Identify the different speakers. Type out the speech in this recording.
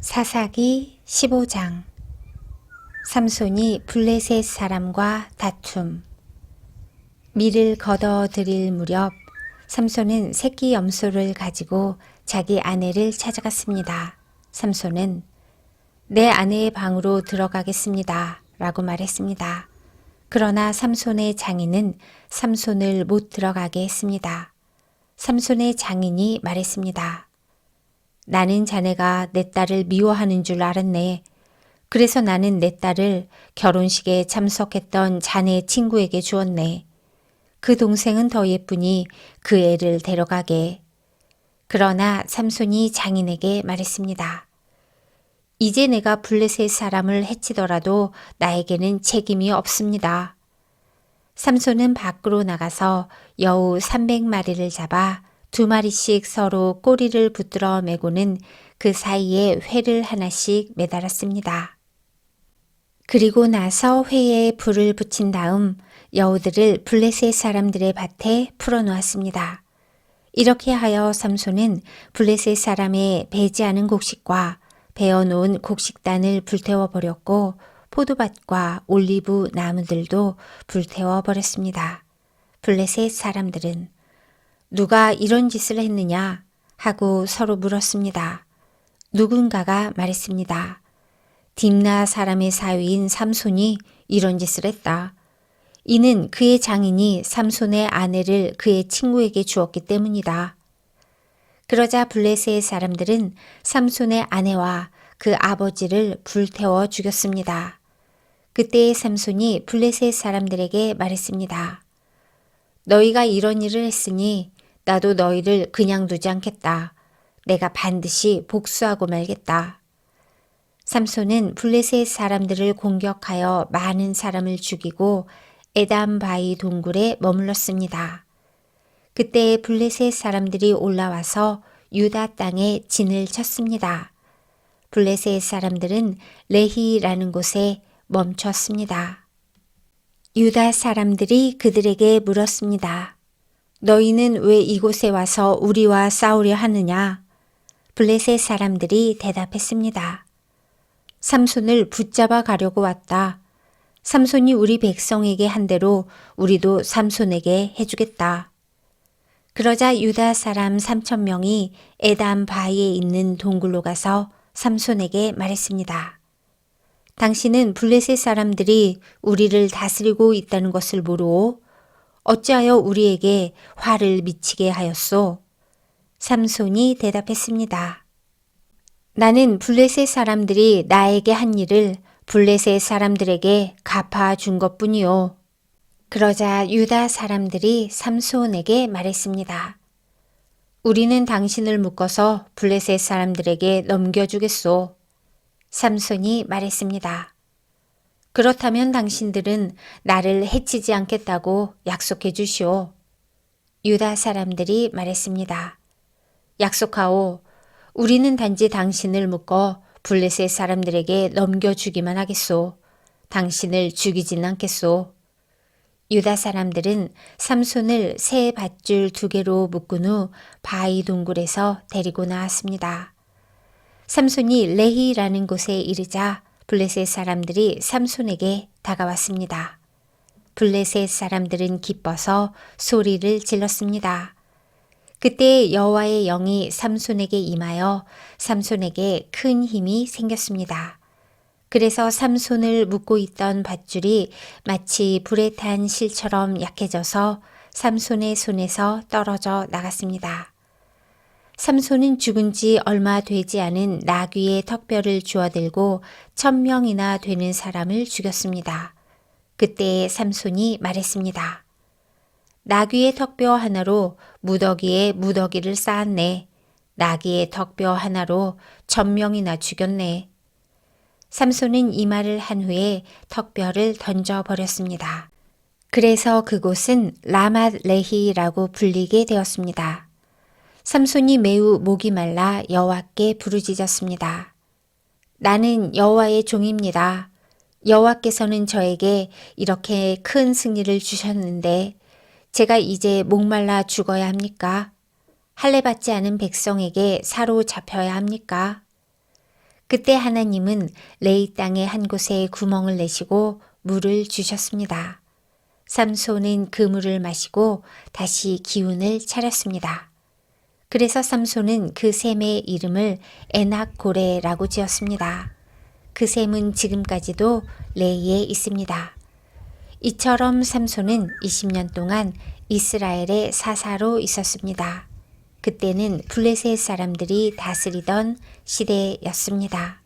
Speaker 1: 사사기 15장. 삼손이 블레셋 사람과 다툼. 밀을 걷어들일 무렵 삼손은 새끼 염소를 가지고 자기 아내를 찾아갔습니다. 삼손은 내 아내의 방으로 들어가겠습니다 라고 말했습니다. 그러나 삼손의 장인은 삼손을 못 들어가게 했습니다. 삼손의 장인이 말했습니다. 나는 자네가 내 딸을 미워하는 줄 알았네. 그래서 나는 내 딸을 결혼식에 참석했던 자네 친구에게 주었네. 그 동생은 더 예쁘니 그 애를 데려가게. 그러나 삼손이 장인에게 말했습니다. 이제 내가 블레셋 사람을 해치더라도 나에게는 책임이 없습니다. 삼손은 밖으로 나가서 여우 300마리를 잡아 2마리씩 서로 꼬리를 붙들어 매고는 그 사이에 회를 하나씩 매달았습니다. 그리고 나서 회에 불을 붙인 다음 여우들을 블레셋 사람들의 밭에 풀어놓았습니다. 이렇게 하여 삼손은 블레셋 사람의 배지 않은 곡식과 베어놓은 곡식단을 불태워버렸고 포도밭과 올리브 나무들도 불태워버렸습니다. 블레셋 사람들은 누가 이런 짓을 했느냐 하고 서로 물었습니다. 누군가가 말했습니다. 딥나 사람의 사위인 삼손이 이런 짓을 했다. 이는 그의 장인이 삼손의 아내를 그의 친구에게 주었기 때문이다. 그러자 블레셋 사람들은 삼손의 아내와 그 아버지를 불태워 죽였습니다. 그때 삼손이 블레셋 사람들에게 말했습니다. 너희가 이런 일을 했으니 나도 너희를 그냥 두지 않겠다. 내가 반드시 복수하고 말겠다. 삼손은 블레셋 사람들을 공격하여 많은 사람을 죽이고 에담 바위 동굴에 머물렀습니다. 그때 블레셋 사람들이 올라와서 유다 땅에 진을 쳤습니다. 블레셋 사람들은 레히라는 곳에 멈췄습니다. 유다 사람들이 그들에게 물었습니다. 너희는 왜 이곳에 와서 우리와 싸우려 하느냐? 블레셋 사람들이 대답했습니다. 삼손을 붙잡아 가려고 왔다. 삼손이 우리 백성에게 한 대로 우리도 삼손에게 해주겠다. 그러자 유다 사람 3,000명이 에담 바위에 있는 동굴로 가서 삼손에게 말했습니다. 당신은 블레셋 사람들이 우리를 다스리고 있다는 것을 모르오? 어찌하여 우리에게 화를 미치게 하였소? 삼손이 대답했습니다. 나는 블레셋 사람들이 나에게 한 일을 블레셋 사람들에게 갚아준 것뿐이요. 그러자 유다 사람들이 삼손에게 말했습니다. 우리는 당신을 묶어서 블레셋 사람들에게 넘겨주겠소. 삼손이 말했습니다. 그렇다면 당신들은 나를 해치지 않겠다고 약속해 주시오. 유다 사람들이 말했습니다. 약속하오. 우리는 단지 당신을 묶어 블레셋 사람들에게 넘겨주기만 하겠소. 당신을 죽이진 않겠소. 유다 사람들은 삼손을 새 밧줄 2개로 묶은 후 바위 동굴에서 데리고 나왔습니다. 삼손이 레히라는 곳에 이르자 블레셋 사람들이 삼손에게 다가왔습니다. 블레셋 사람들은 기뻐서 소리를 질렀습니다. 그때 여호와의 영이 삼손에게 임하여 삼손에게 큰 힘이 생겼습니다. 그래서 삼손을 묶고 있던 밧줄이 마치 불에 탄 실처럼 약해져서 삼손의 손에서 떨어져 나갔습니다. 삼손은 죽은 지 얼마 되지 않은 나귀의 턱뼈를 주워들고 1,000명이나 되는 사람을 죽였습니다. 그때 삼손이 말했습니다. 나귀의 턱뼈 하나로 무더기에 무더기를 쌓았네. 나귀의 턱뼈 하나로 1,000명이나 죽였네. 삼손은 이 말을 한 후에 턱뼈를 던져버렸습니다. 그래서 그곳은 라맛 레히라고 불리게 되었습니다. 삼손이 매우 목이 말라 여호와께 부르짖었습니다. 나는 여호와의 종입니다. 여호와께서는 저에게 이렇게 큰 승리를 주셨는데 제가 이제 목말라 죽어야 합니까? 할례받지 않은 백성에게 사로잡혀야 합니까? 그때 하나님은 레이 땅의 한 곳에 구멍을 내시고 물을 주셨습니다. 삼손은 그 물을 마시고 다시 기운을 차렸습니다. 그래서 삼손은 그 샘의 이름을 에낙고레라고 지었습니다. 그 샘은 지금까지도 레이에 있습니다. 이처럼 삼손은 20년 동안 이스라엘의 사사로 있었습니다. 그때는 블레셋 사람들이 다스리던 시대였습니다.